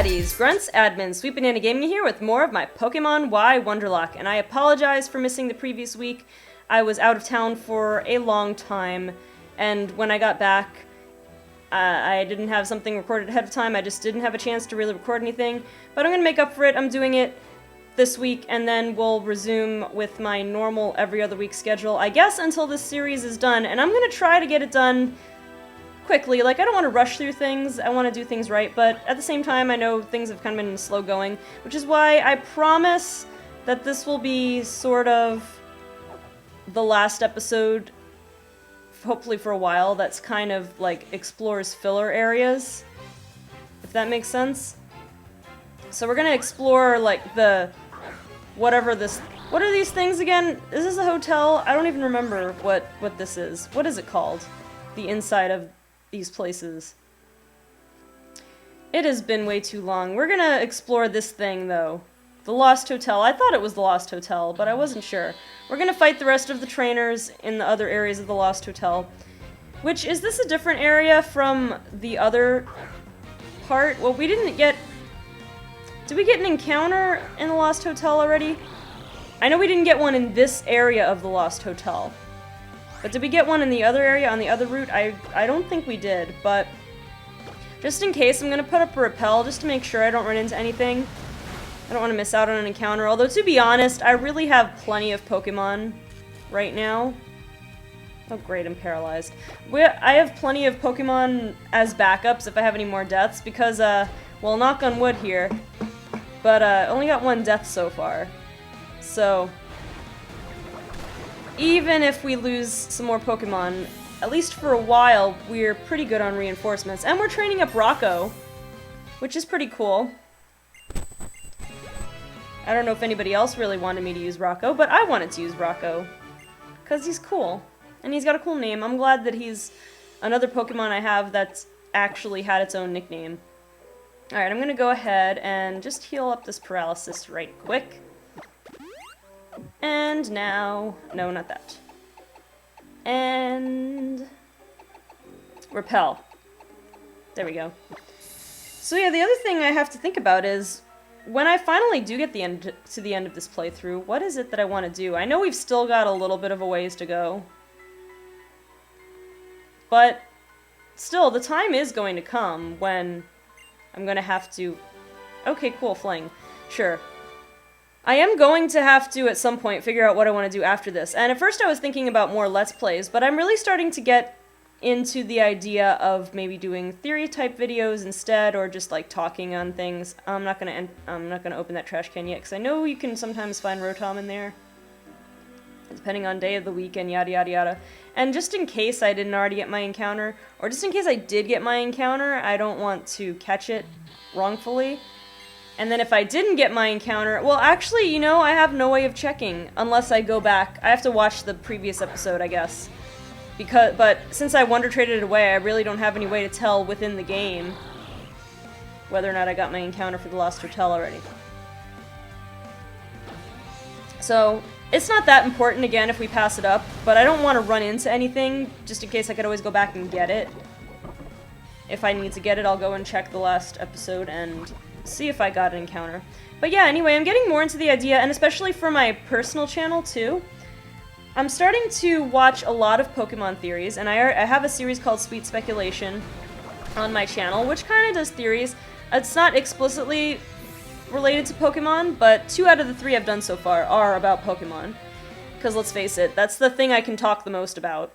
baddies, Grunts admin, SweetBananaGaming here with more of my Pokemon Y Wonderlocke, and I apologize for missing the previous week. I was out of town for a long time, and when I got back, I didn't have something recorded ahead of time. I just didn't have a chance to really record anything, but I'm gonna make up for it. I'm doing it this week, and then we'll resume with my normal every other week schedule, I guess, until this series is done, and I'm gonna try to get it done quickly. Like, I don't want to rush through things, I want to do things right, but at the same time, I know things have kind of been slow going, which is why I promise that this will be sort of the last episode, hopefully for a while, that's kind of, like, explores filler areas, if that makes sense. So we're gonna explore, like, the... whatever this... what are these things again? Is this a hotel? I don't even remember what this is. What is it called? The inside of these places. It has been way too long. We're gonna explore this thing, though. The Lost Hotel. I thought it was the Lost Hotel, but I wasn't sure. We're gonna fight the rest of the trainers in the other areas of the Lost Hotel. Which, is this a different area from the other part? Well, we didn't get... did we get an encounter in the Lost Hotel already? I know we didn't get one in this area of the Lost Hotel. But did we get one in the other area, on the other route? I don't think we did, but just in case, I'm gonna put up a repel just to make sure I don't run into anything. I don't want to miss out on an encounter, although to be honest, I really have plenty of Pokemon right now. Oh great, I'm paralyzed. I have plenty of Pokemon as backups if I have any more deaths, because, well, knock on wood here, but only got one death so far. So even if we lose some more Pokemon, at least for a while, we're pretty good on reinforcements. And we're training up Rocco, which is pretty cool. I don't know if anybody else really wanted me to use Rocco, but I wanted to use Rocco. Because he's cool. And he's got a cool name. I'm glad that he's another Pokemon I have that's actually had its own nickname. Alright, I'm gonna go ahead and just heal up this paralysis right quick. And now... no, not that. And... repel. There we go. So yeah, the other thing I have to think about is, when I finally do get to the end of this playthrough, what is it that I want to do? I know we've still got a little bit of a ways to go. But still, the time is going to come when I'm going to have to... okay, cool, fling. Sure. I am going to have to, at some point, figure out what I want to do after this. And at first I was thinking about more Let's Plays, but I'm really starting to get into the idea of maybe doing theory-type videos instead, or just, like, talking on things. I'm not gonna open that trash can yet, because I know you can sometimes find Rotom in there, depending on day of the week and yada yada yada. And just in case I didn't already get my encounter, or just in case I did get my encounter, I don't want to catch it wrongfully. And then if I didn't get my encounter, well, actually, you know, I have no way of checking unless I go back. I have to watch the previous episode, I guess. But since I Wonder Traded it away, I really don't have any way to tell within the game whether or not I got my encounter for the Lost Hotel already. So, it's not that important, again, if we pass it up, but I don't want to run into anything, just in case I could always go back and get it. If I need to get it, I'll go and check the last episode and see if I got an encounter. But yeah, anyway, I'm getting more into the idea, and especially for my personal channel, too. I'm starting to watch a lot of Pokemon theories, and I have a series called Sweet Speculation on my channel, which kind of does theories. It's not explicitly related to Pokemon, but 2 out of the 3 I've done so far are about Pokemon. Because let's face it, that's the thing I can talk the most about.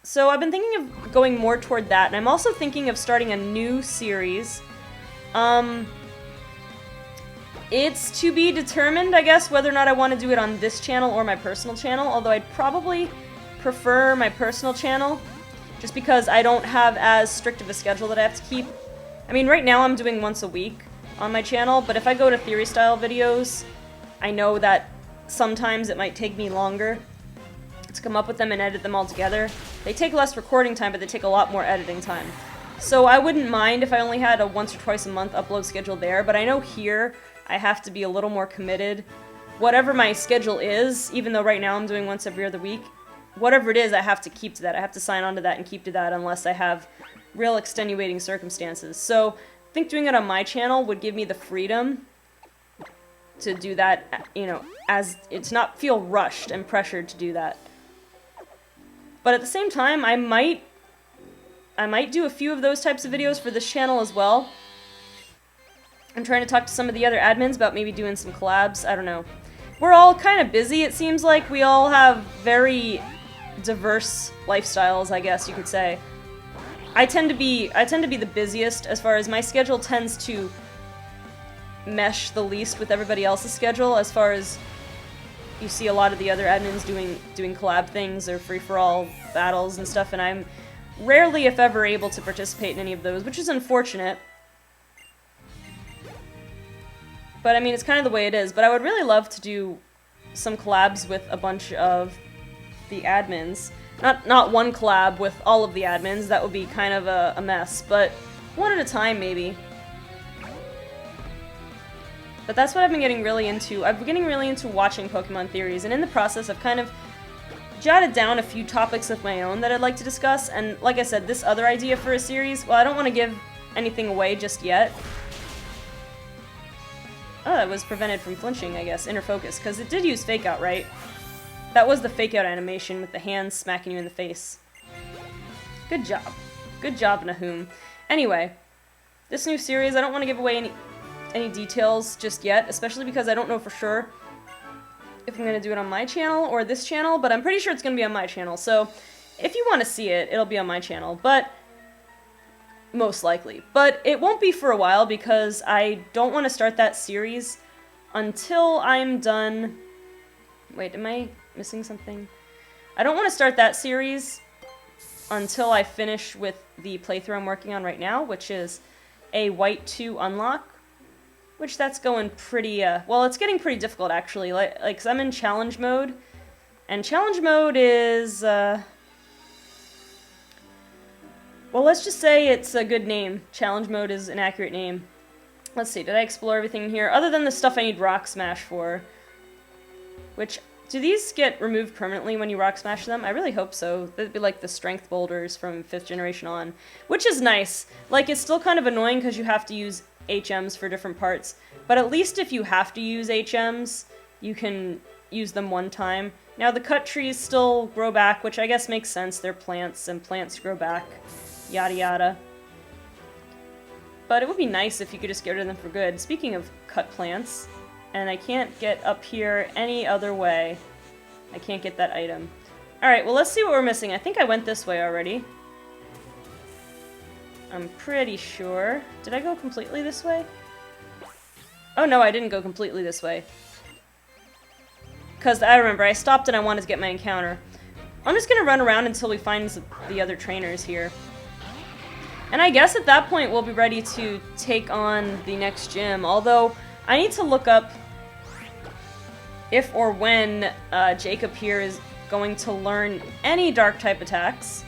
So I've been thinking of going more toward that, and I'm also thinking of starting a new series. It's to be determined, I guess, whether or not I want to do it on this channel or my personal channel, although I'd probably prefer my personal channel, just because I don't have as strict of a schedule that I have to keep. I mean, right now I'm doing once a week on my channel, but if I go to theory-style videos, I know that sometimes it might take me longer to come up with them and edit them all together. They take less recording time, but they take a lot more editing time. So I wouldn't mind if I only had a once or twice a month upload schedule there, but I know here I have to be a little more committed. Whatever my schedule is, even though right now I'm doing once every other week, whatever it is, I have to keep to that. I have to sign on to that and keep to that unless I have real extenuating circumstances. So think doing it on my channel would give me the freedom to do that, you know, as it's not feel rushed and pressured to do that. But at the same time, I might do a few of those types of videos for this channel as well. I'm trying to talk to some of the other admins about maybe doing some collabs. I don't know. We're all kind of busy, it seems like. We all have very diverse lifestyles, I guess you could say. I tend to be the busiest as far as my schedule tends to mesh the least with everybody else's schedule, as far as you see a lot of the other admins doing collab things or free-for-all battles and stuff, and I'm rarely, if ever, able to participate in any of those, which is unfortunate. But I mean, it's kind of the way it is. But I would really love to do some collabs with a bunch of the admins. Not one collab with all of the admins, that would be kind of a mess, but one at a time, maybe. But that's what I've been getting really into. I've been getting really into watching Pokemon theories, and in the process I've kind of jotted down a few topics of my own that I'd like to discuss, and like I said, this other idea for a series, well, I don't want to give anything away just yet. Oh, it was prevented from flinching, I guess, inner focus, because it did use Fake Out, right? That was the Fake Out animation with the hands smacking you in the face. Good job. Good job, Nahum. Anyway, this new series, I don't want to give away any details just yet, especially because I don't know for sure if I'm going to do it on my channel or this channel, but I'm pretty sure it's going to be on my channel, so if you want to see it, it'll be on my channel, but most likely. But it won't be for a while because I don't want to start that series until I'm done... Wait, am I missing something? I don't want to start that series until I finish with the playthrough I'm working on right now, which is a White 2 unlock. Which that's going pretty, well, it's getting pretty difficult, actually, like, 'cause I'm in challenge mode, and challenge mode is, well, let's just say it's a good name. Challenge mode is an accurate name. Let's see, did I explore everything here? Other than the stuff I need Rock Smash for, which, do these get removed permanently when you Rock Smash them? I really hope so. They'd be like the strength boulders from 5th generation on, which is nice. Like, it's still kind of annoying because you have to use HMs for different parts, but at least if you have to use HMs, you can use them one time. Now the cut trees still grow back, which I guess makes sense, they're plants, and plants grow back, yada yada. But it would be nice if you could just get rid of them for good. Speaking of cut plants, and I can't get up here any other way. I can't get that item. Alright, well let's see what we're missing. I think I went this way already. I'm pretty sure. Did I go completely this way? Oh no, I didn't go completely this way. Because I remember, I stopped and I wanted to get my encounter. I'm just gonna run around until we find the other trainers here. And I guess at that point we'll be ready to take on the next gym, although I need to look up if or when Jacob here is going to learn any Dark-type attacks.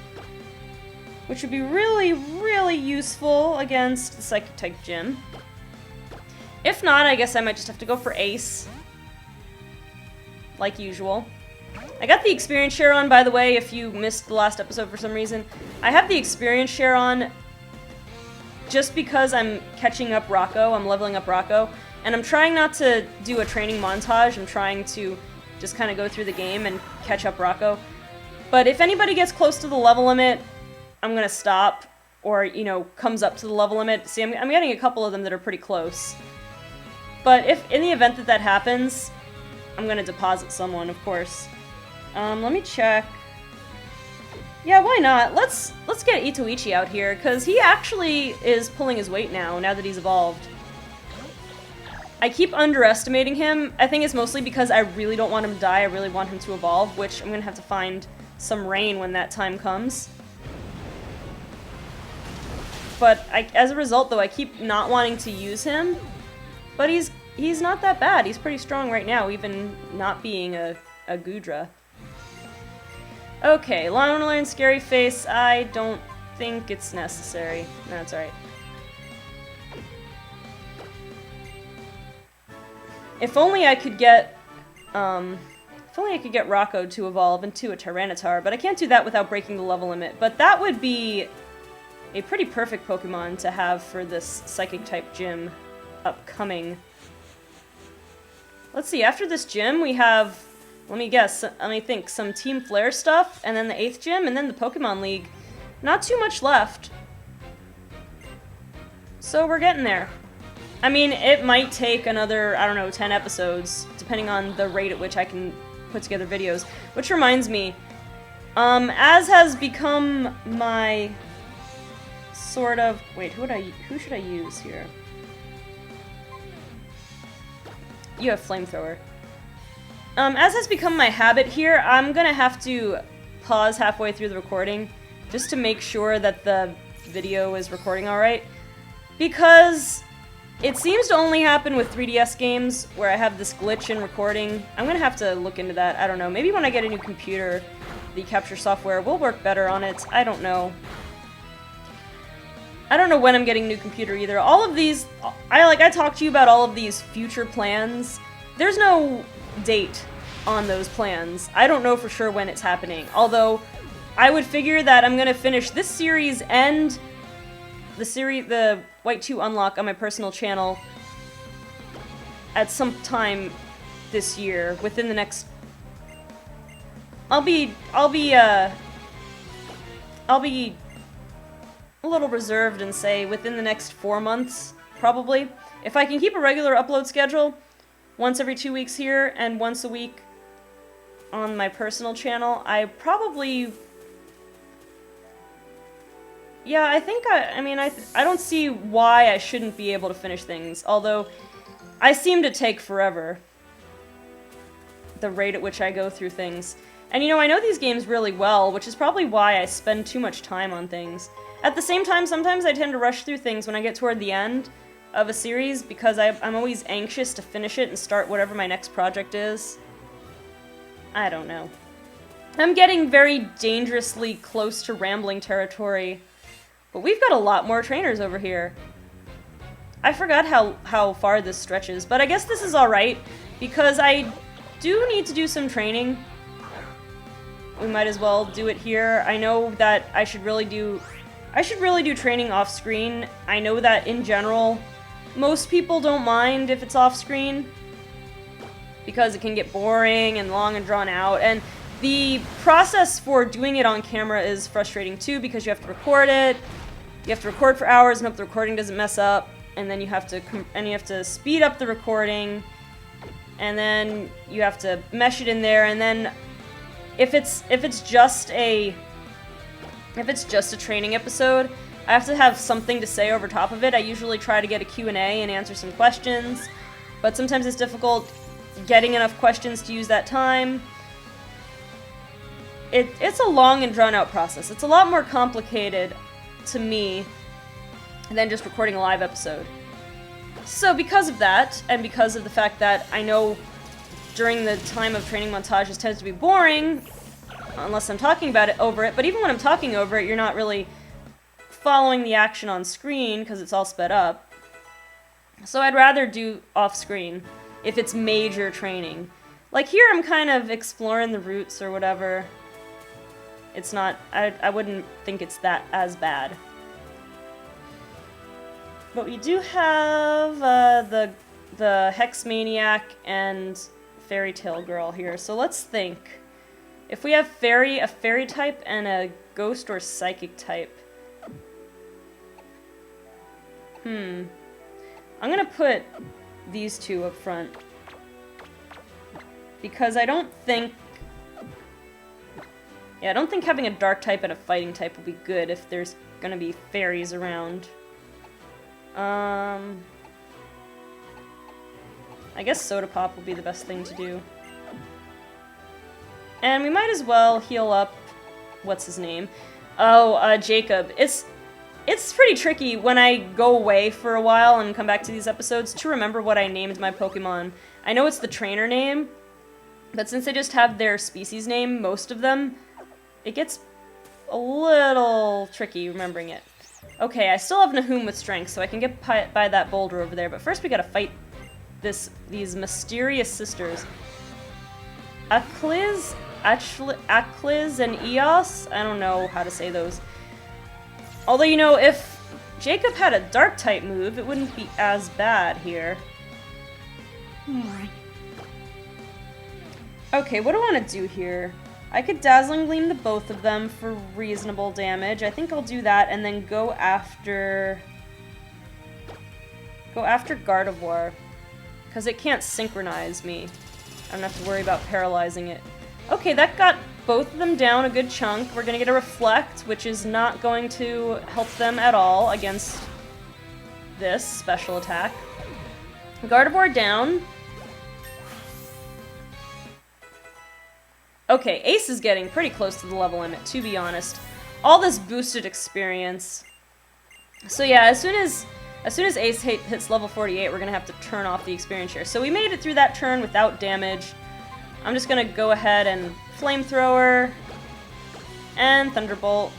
Which would be really, really useful against the Psychic-type gym. If not, I guess I might just have to go for Ace. Like usual. I got the experience share on, by the way, if you missed the last episode for some reason. I have the experience share on just because I'm catching up Rocco, I'm leveling up Rocco, and I'm trying not to do a training montage, I'm trying to just kind of go through the game and catch up Rocco. But if anybody gets close to the level limit, I'm gonna stop, or, you know, comes up to the level limit. See, I'm getting a couple of them that are pretty close. But if, in the event that that happens, I'm gonna deposit someone, of course. Let me check. Yeah, why not? Let's get Itoichi out here, because he actually is pulling his weight now that he's evolved. I keep underestimating him. I think it's mostly because I really don't want him to die, I really want him to evolve, which I'm gonna have to find some rain when that time comes. But as a result, though, I keep not wanting to use him. But he's not that bad. He's pretty strong right now, even not being a Gudra. Okay, Lionel and Scary Face. I don't think it's necessary. No, it's alright. If only I could get Rocco to evolve into a Tyranitar, but I can't do that without breaking the level limit. But that would be a pretty perfect Pokemon to have for this Psychic-type gym upcoming. Let's see, after this gym we have, let me guess, let me think, some Team Flare stuff, and then the 8th gym, and then the Pokemon League. Not too much left. So we're getting there. I mean, it might take another, I don't know, 10 episodes, depending on the rate at which I can put together videos. Which reminds me, as has become my sort of, wait, who should I use here? You have Flamethrower. As has become my habit here, I'm gonna have to pause halfway through the recording just to make sure that the video is recording alright. Because it seems to only happen with 3DS games where I have this glitch in recording. I'm gonna have to look into that. I don't know. Maybe when I get a new computer, the capture software will work better on it. I don't know. I don't know when I'm getting a new computer either. All of these, I talked to you about all of these future plans. There's no date on those plans. I don't know for sure when it's happening. Although, I would figure that I'm gonna finish this series and the White 2 Unlock on my personal channel at some time this year, within the next... I'll be a little reserved and say within the next 4 months, probably. If I can keep a regular upload schedule, once every 2 weeks here and once a week on my personal channel, I probably... Yeah, I think I don't see why I shouldn't be able to finish things, although I seem to take forever, the rate at which I go through things. And you know, I know these games really well, which is probably why I spend too much time on things. At the same time, sometimes I tend to rush through things when I get toward the end of a series, because I'm always anxious to finish it and start whatever my next project is. I don't know. I'm getting very dangerously close to rambling territory. But we've got a lot more trainers over here. I forgot how far this stretches, but I guess this is alright, because I do need to do some training. We might as well do it here. I know that I should really do training off screen. I know that in general, most people don't mind if it's off screen, because it can get boring and long and drawn out, and the process for doing it on camera is frustrating too, because you have to record it. You have to record for hours and hope the recording doesn't mess up, and then you have to speed up the recording, and then you have to mesh it in there, and then if it's just a training episode, I have to have something to say over top of it. I usually try to get a Q&A and answer some questions, but sometimes it's difficult getting enough questions to use that time. It's a long and drawn-out process. It's a lot more complicated to me than just recording a live episode. So because of that, and because of the fact that I know during the time of training montages tends to be boring, unless I'm talking about it over it, but even when I'm talking over it, you're not really following the action on screen because it's all sped up. So I'd rather do off-screen if it's major training. Like here I'm kind of exploring the routes or whatever. It's not, I wouldn't think it's that as bad. But we do have the Hex Maniac and Fairy Tale Girl here, so let's think. If we have a fairy type and a ghost or psychic type. I'm gonna put these two up front. Because I don't think having a dark type and a fighting type will be good if there's gonna be fairies around. I guess Soda Pop will be the best thing to do. And we might as well heal up, what's his name? Oh, Jacob. It's pretty tricky when I go away for a while and come back to these episodes to remember what I named my Pokemon. I know it's the trainer name, but since they just have their species name, most of them, it gets a little tricky remembering it. Okay, I still have Nahum with strength, so I can get by that boulder over there, but first we gotta fight these mysterious sisters. Eclipse and Eos? I don't know how to say those. Although, you know, if Jacob had a Dark-type move, it wouldn't be as bad here. Okay, what do I want to do here? I could Dazzling Gleam the both of them for reasonable damage. I think I'll do that and then go after Gardevoir. Because it can't synchronize me. I don't have to worry about paralyzing it. Okay, that got both of them down a good chunk. We're gonna get a Reflect, which is not going to help them at all against this special attack. Gardevoir down. Okay, Ace is getting pretty close to the level limit, to be honest. All this boosted experience. So yeah, as soon as Ace hits level 48, we're gonna have to turn off the experience share. So we made it through that turn without damage. I'm just gonna go ahead and Flamethrower and Thunderbolt.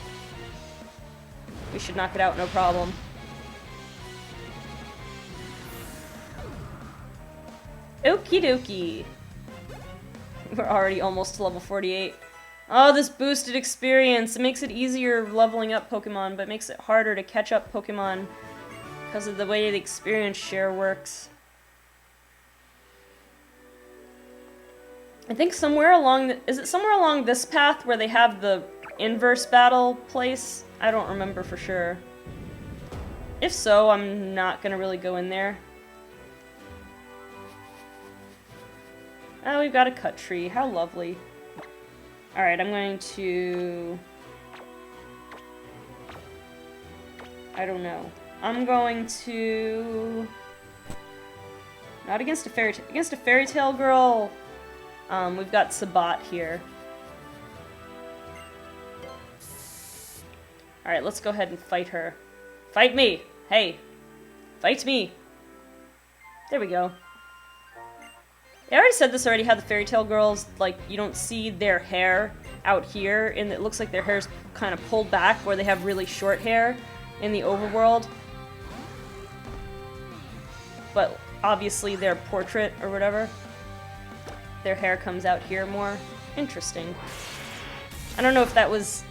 We should knock it out, no problem. Okie dokie. We're already almost to level 48. Oh, this boosted experience. It makes it easier leveling up Pokemon, but it makes it harder to catch up Pokemon because of the way the experience share works. I think somewhere along is it somewhere along this path where they have the inverse battle place? I don't remember for sure. If so, I'm not gonna really go in there. Oh, we've got a cut tree. How lovely. Alright, I'm going to... I don't know. I'm going to... Not against a fairy... Against a fairy tale girl! We've got Sabat here. Alright, let's go ahead and fight her. Fight me! Hey! Fight me! There we go. I already said this already, how the fairy tale girls, like, you don't see their hair out here, and it looks like their hair's kind of pulled back, where they have really short hair in the overworld. But obviously their portrait, or whatever, their hair comes out here more. Interesting. I don't know if that was,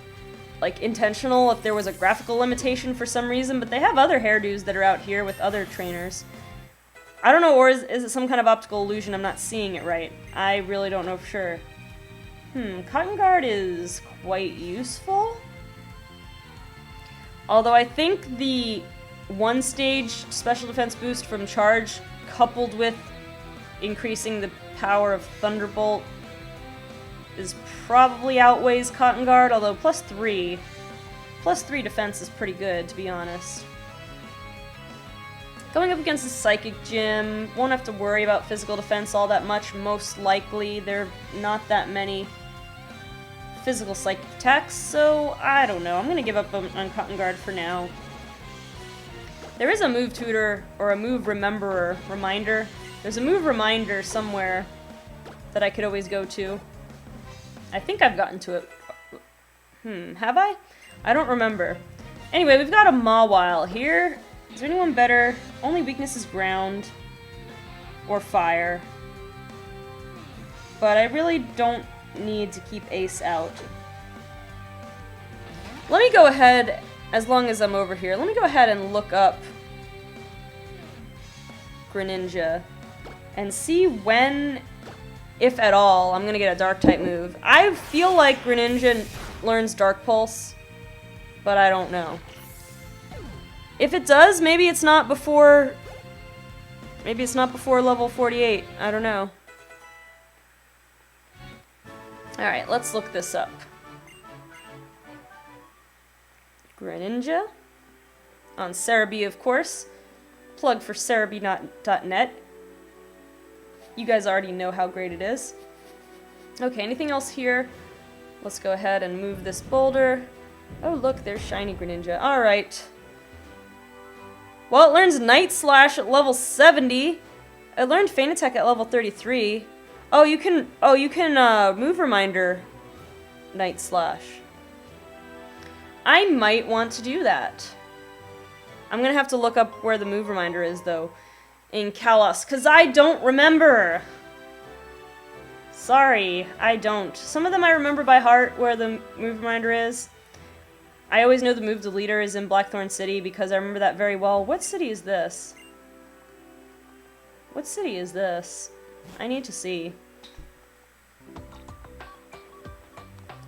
like, intentional, if there was a graphical limitation for some reason, but they have other hairdos that are out here with other trainers. I don't know, or is it some kind of optical illusion? I'm not seeing it right. I really don't know for sure. Cotton Guard is quite useful. Although I think the one-stage special defense boost from Charge, coupled with increasing the power of Thunderbolt, is probably outweighs Cotton Guard, although plus 3 defense is pretty good, to be honest. Going up against the Psychic Gym, won't have to worry about physical defense all that much, most likely. There are not that many physical psychic attacks, so I don't know. I'm going to give up on Cotton Guard for now. There is a move tutor, or a move reminder. There's a move reminder somewhere that I could always go to. I think I've gotten to it. Have I? I don't remember. Anyway, we've got a Mawile here. Is there anyone better? Only weakness is ground or fire. But I really don't need to keep Ace out. Let me go ahead, as long as I'm over here, let me go ahead and look up Greninja and see when, if at all, I'm gonna get a Dark-type move. I feel like Greninja learns Dark Pulse, but I don't know. If it does, maybe it's not before level 48. I don't know. Alright, let's look this up. Greninja. On Cerebi, of course. Plug for Cerebi.net. You guys already know how great it is. Okay, anything else here? Let's go ahead and move this boulder. Oh, look, there's shiny Greninja. Alright. Well, it learns Night Slash at level 70. It learned Feint Attack at level 33. Oh, you can move reminder Night Slash. I might want to do that. I'm gonna have to look up where the move reminder is, though, in Kalos, because I don't remember. Sorry, I don't. Some of them I remember by heart where the move reminder is. I always know the move to leader is in Blackthorn City because I remember that very well. What city is this? What city is this? I need to see.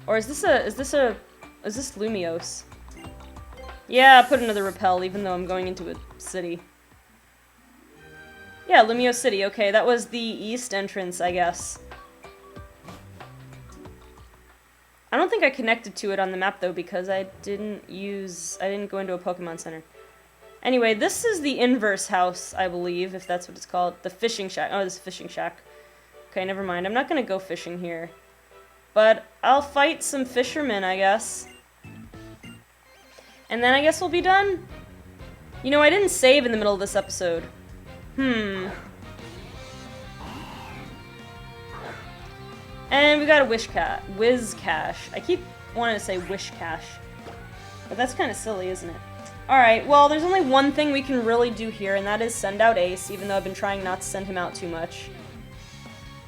Or is this Lumiose? Yeah, put another repel even though I'm going into a city. Yeah, Lumiose City. Okay, that was the east entrance, I guess. I don't think I connected to it on the map though because I didn't go into a Pokemon Center. Anyway, this is the inverse house, I believe, if that's what it's called. The fishing shack. Oh, this is fishing shack. Okay, never mind. I'm not gonna go fishing here. But I'll fight some fishermen, I guess. And then I guess we'll be done. You know, I didn't save in the middle of this episode. And we got a Whiz Cash. I keep wanting to say Wish Cash. But that's kind of silly, isn't it? Alright, well, there's only one thing we can really do here, and that is send out Ace, even though I've been trying not to send him out too much.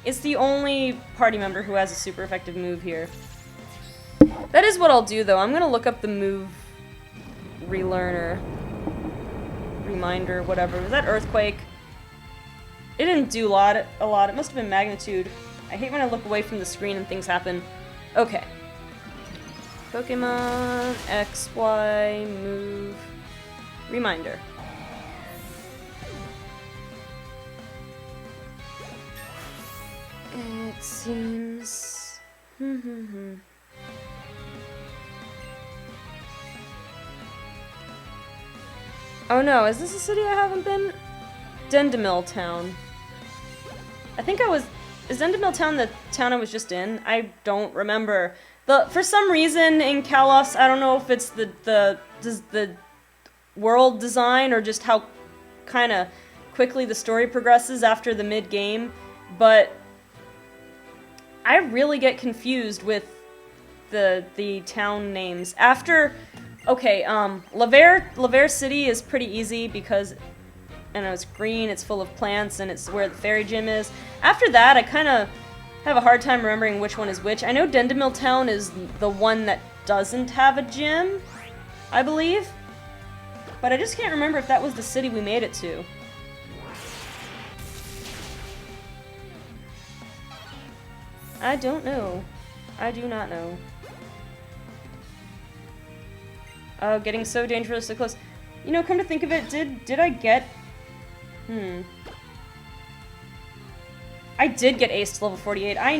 It's the only party member who has a super effective move here. That is what I'll do, though. I'm gonna look up the move relearner. Reminder, whatever. Was that Earthquake? It didn't do a lot. It must have been Magnitude. I hate when I look away from the screen and things happen. Okay. Pokemon, X, Y, move, reminder. It seems... Oh no, is this a city I haven't been? Dendemil Town. I think I was... Is Dendemil Town the town I was just in? I don't remember. For some reason in Kalos, I don't know if it's the world design or just how kind of quickly the story progresses after the mid-game, but I really get confused with the town names. After, okay, Lavere City is pretty easy because, I know, it's green, it's full of plants, and it's where the fairy gym is. After that, I kind of have a hard time remembering which one is which. I know Dendemil Town is the one that doesn't have a gym, I believe. But I just can't remember if that was the city we made it to. I don't know. I do not know. Oh, getting so dangerously close. You know, come to think of it, did I get... I did get Ace to level 48. I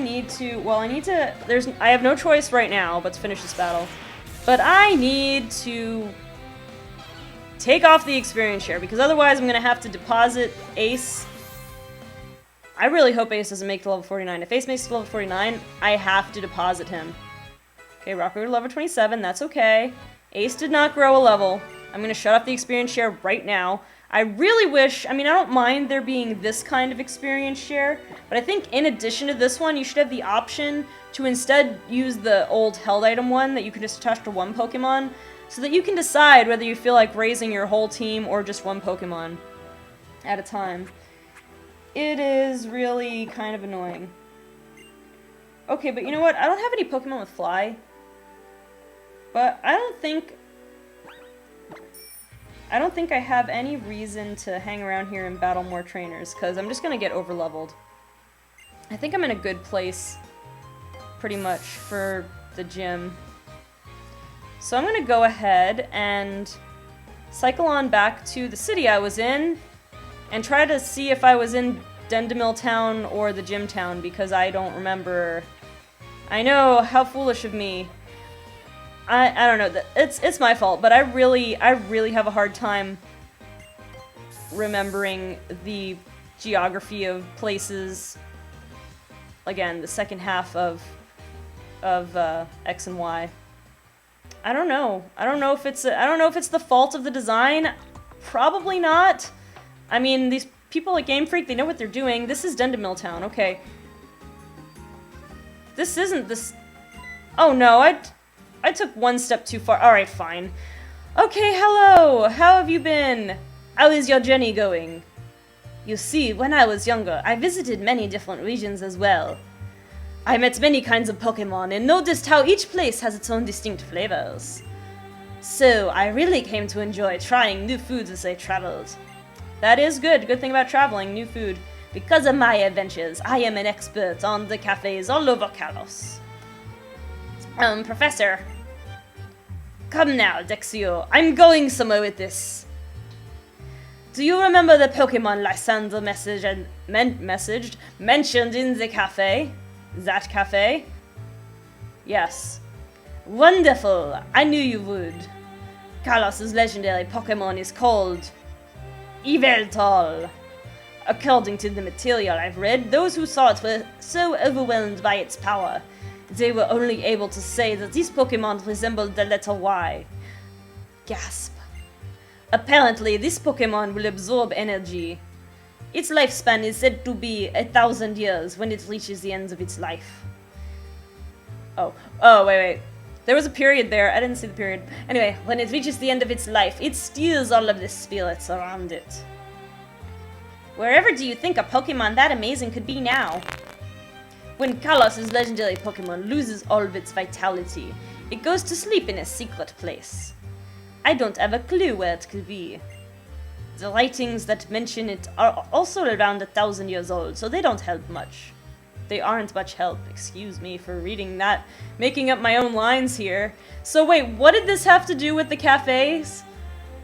have no choice right now but to finish this battle. But I need to take off the experience share, because otherwise I'm going to have to deposit Ace. I really hope Ace doesn't make it to level 49. If Ace makes it to level 49, I have to deposit him. Okay, Rockruger level 27, that's okay. Ace did not grow a level. I'm going to shut off the experience share right now. I really wish, I mean, I don't mind there being this kind of experience share, but I think in addition to this one, you should have the option to instead use the old held item one that you can just attach to one Pokemon, so that you can decide whether you feel like raising your whole team or just one Pokemon at a time. It is really kind of annoying. Okay, but you know what? I don't have any Pokemon with Fly, but I don't think I have any reason to hang around here and battle more trainers, because I'm just going to get over-leveled. I think I'm in a good place, pretty much, for the gym. So I'm going to go ahead and cycle on back to the city I was in, and try to see if I was in Dendemil Town or the gym town, because I don't remember. I know, how foolish of me. I don't know, it's my fault, but I really have a hard time remembering the geography of places. Again, the second half of X and Y. I don't know. I don't know if it's the fault of the design. Probably not. I mean, these people at Game Freak, they know what they're doing. This is Dendemil Town, okay. This isn't this. Oh no, I took one step too far. Alright, fine. Okay, hello! How have you been? How is your journey going? You see, when I was younger, I visited many different regions as well. I met many kinds of Pokemon and noticed how each place has its own distinct flavors. So, I really came to enjoy trying new foods as I traveled. That is good. Good thing about traveling, new food. Because of my adventures, I am an expert on the cafes all over Kalos. Professor. Come now, Dexio. I'm going somewhere with this. Do you remember the Pokémon Lysander messaged mentioned in the cafe? That cafe? Yes. Wonderful. I knew you would. Kalos' legendary Pokémon is called Yveltal. According to the material I've read, those who saw it were so overwhelmed by its power, they were only able to say that this Pokémon resembled the letter Y. Gasp. Apparently, this Pokémon will absorb energy. Its lifespan is said to be 1,000 years when it reaches the end of its life. Oh, wait. There was a period there. I didn't see the period. Anyway, when it reaches the end of its life, it steals all of the spirits around it. Wherever do you think a Pokemon that amazing could be now? When Kalos' legendary Pokemon loses all of its vitality, it goes to sleep in a secret place. I don't have a clue where it could be. The writings that mention it are also around 1,000 years old, so they don't help much. They aren't much help. Excuse me for reading that, making up my own lines here. So wait, what did this have to do with the cafes?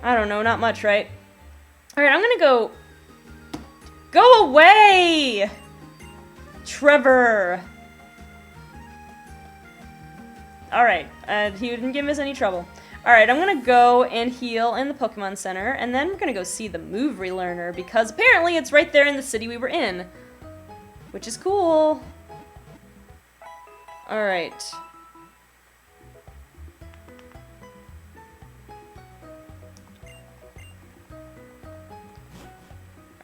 I don't know, not much, right? Alright, I'm gonna go... Go away! Trevor! Alright, he didn't give us any trouble. Alright, I'm gonna go and heal in the Pokemon Center, and then we're gonna go see the move relearner, because apparently it's right there in the city we were in. Which is cool. Alright.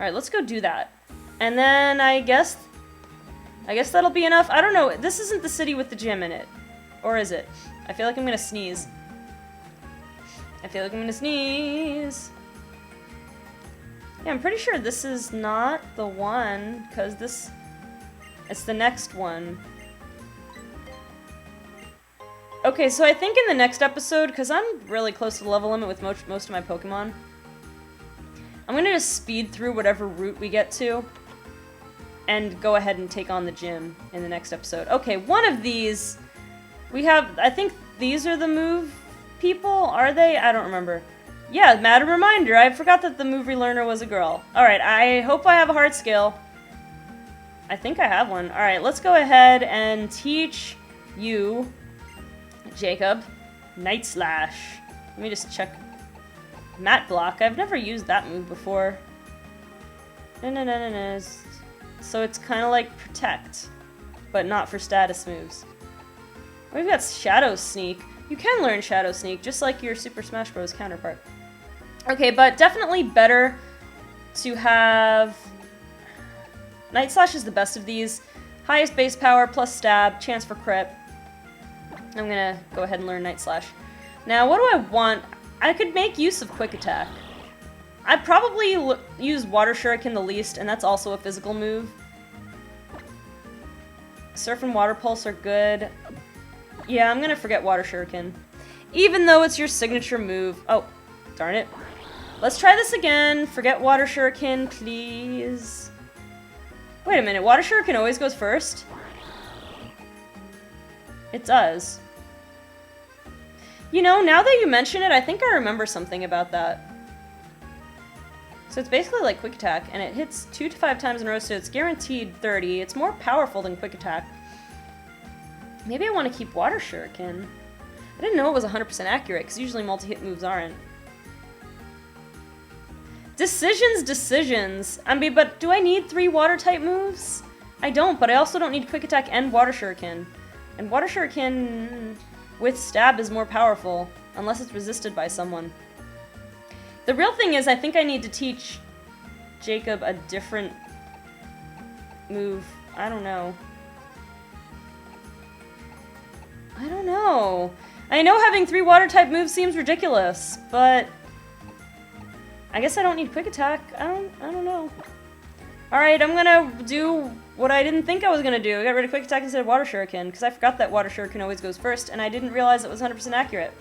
Alright, let's go do that. And then I guess that'll be enough. I don't know. This isn't the city with the gym in it. Or is it? I feel like I'm gonna sneeze. Yeah, I'm pretty sure this is not the one, because it's the next one. Okay, so I think in the next episode, because I'm really close to the level limit with most of my Pokemon, I'm gonna just speed through whatever route we get to, and go ahead and take on the gym in the next episode. Okay, one of these, we have, I think these are the move people, are they? I don't remember. Yeah, mad reminder, I forgot that the move relearner was a girl. Alright, I hope I have a heart skill. I think I have one. Alright, let's go ahead and teach you, Jacob, Night Slash. Let me just check. Mat Block, I've never used that move before. No. So it's kind of like Protect, but not for status moves. We've got Shadow Sneak. You can learn Shadow Sneak, just like your Super Smash Bros. Counterpart. Okay, but definitely better to have... Night Slash is the best of these. Highest base power, plus stab, chance for crit. I'm gonna go ahead and learn Night Slash. Now, what do I want? I could make use of Quick Attack. I'd probably use Water Shuriken the least, and that's also a physical move. Surf and Water Pulse are good. Yeah, I'm gonna forget Water Shuriken. Even though it's your signature move. Oh, darn it. Let's try this again. Forget Water Shuriken, please. Wait a minute, Water Shuriken always goes first? It does. You know, now that you mention it, I think I remember something about that. So it's basically like Quick Attack, and it hits 2 to 5 times in a row, so it's guaranteed 30. It's more powerful than Quick Attack. Maybe I want to keep Water Shuriken. I didn't know it was 100% accurate, because usually multi-hit moves aren't. Decisions. I mean, but do I need 3 Water-type moves? I don't, but I also don't need Quick Attack and Water Shuriken. And Water Shuriken with Stab is more powerful, unless it's resisted by someone. The real thing is, I think I need to teach Jacob a different move. I don't know. I know having 3 Water-type moves seems ridiculous, but... I guess I don't need Quick Attack. I don't know. Alright, I'm gonna do what I didn't think I was gonna do. I got rid of Quick Attack instead of Water Shuriken, because I forgot that Water Shuriken always goes first, and I didn't realize it was 100% accurate.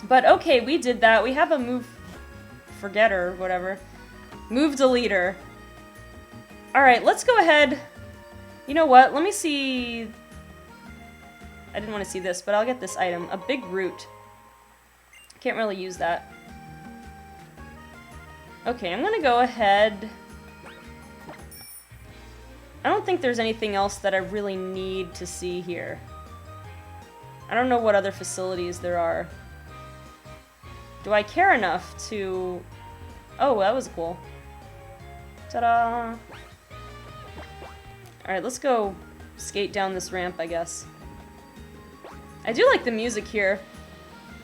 But okay, we did that. We have a move forgetter, or whatever. Move deleter. Alright, let's go ahead. You know what? Let me see. I didn't want to see this, but I'll get this item. A big root. Can't really use that. Okay, I'm gonna go ahead. I don't think there's anything else that I really need to see here. I don't know what other facilities there are. Do I care enough to... Oh, that was cool. Ta-da! Alright, let's go skate down this ramp, I guess. I do like the music here.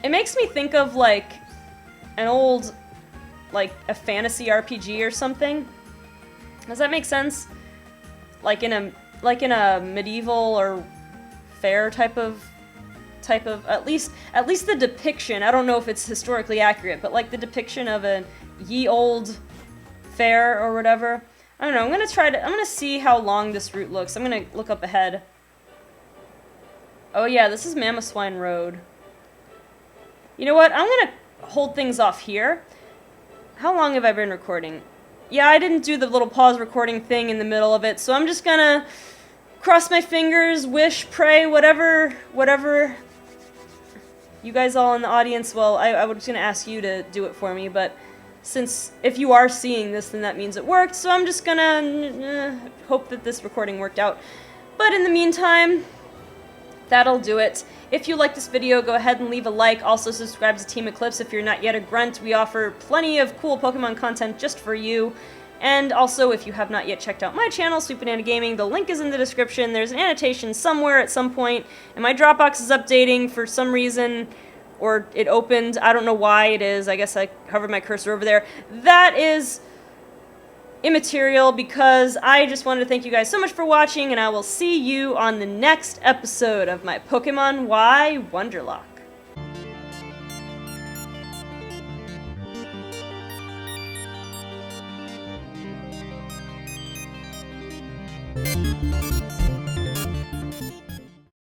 It makes me think of, like, an old, like, a fantasy RPG or something. Does that make sense? Like in a medieval or fair type of at least the depiction. I don't know if it's historically accurate, but like the depiction of a ye old fair or whatever. I don't know. I'm gonna see how long this route looks. I'm gonna look up ahead. Oh yeah, this is Mamoswine Road. You know what? I'm gonna hold things off here. How long have I been recording? Yeah, I didn't do the little pause recording thing in the middle of it, so I'm just gonna cross my fingers, wish, pray, whatever you guys all in the audience, well, I was gonna ask you to do it for me, but since if you are seeing this, then that means it worked, so I'm just gonna hope that this recording worked out. But in the meantime, that'll do it. If you like this video, go ahead and leave a like. Also subscribe to Team Eclipse if you're not yet a grunt. We offer plenty of cool Pokemon content just for you. And also, if you have not yet checked out my channel, SweetBananaGaming, the link is in the description. There's an annotation somewhere at some point, and my Dropbox is updating for some reason, or it opened. I don't know why it is. I guess I hovered my cursor over there. That is immaterial, because I just wanted to thank you guys so much for watching, and I will see you on the next episode of my Pokemon Y Wonderlocke.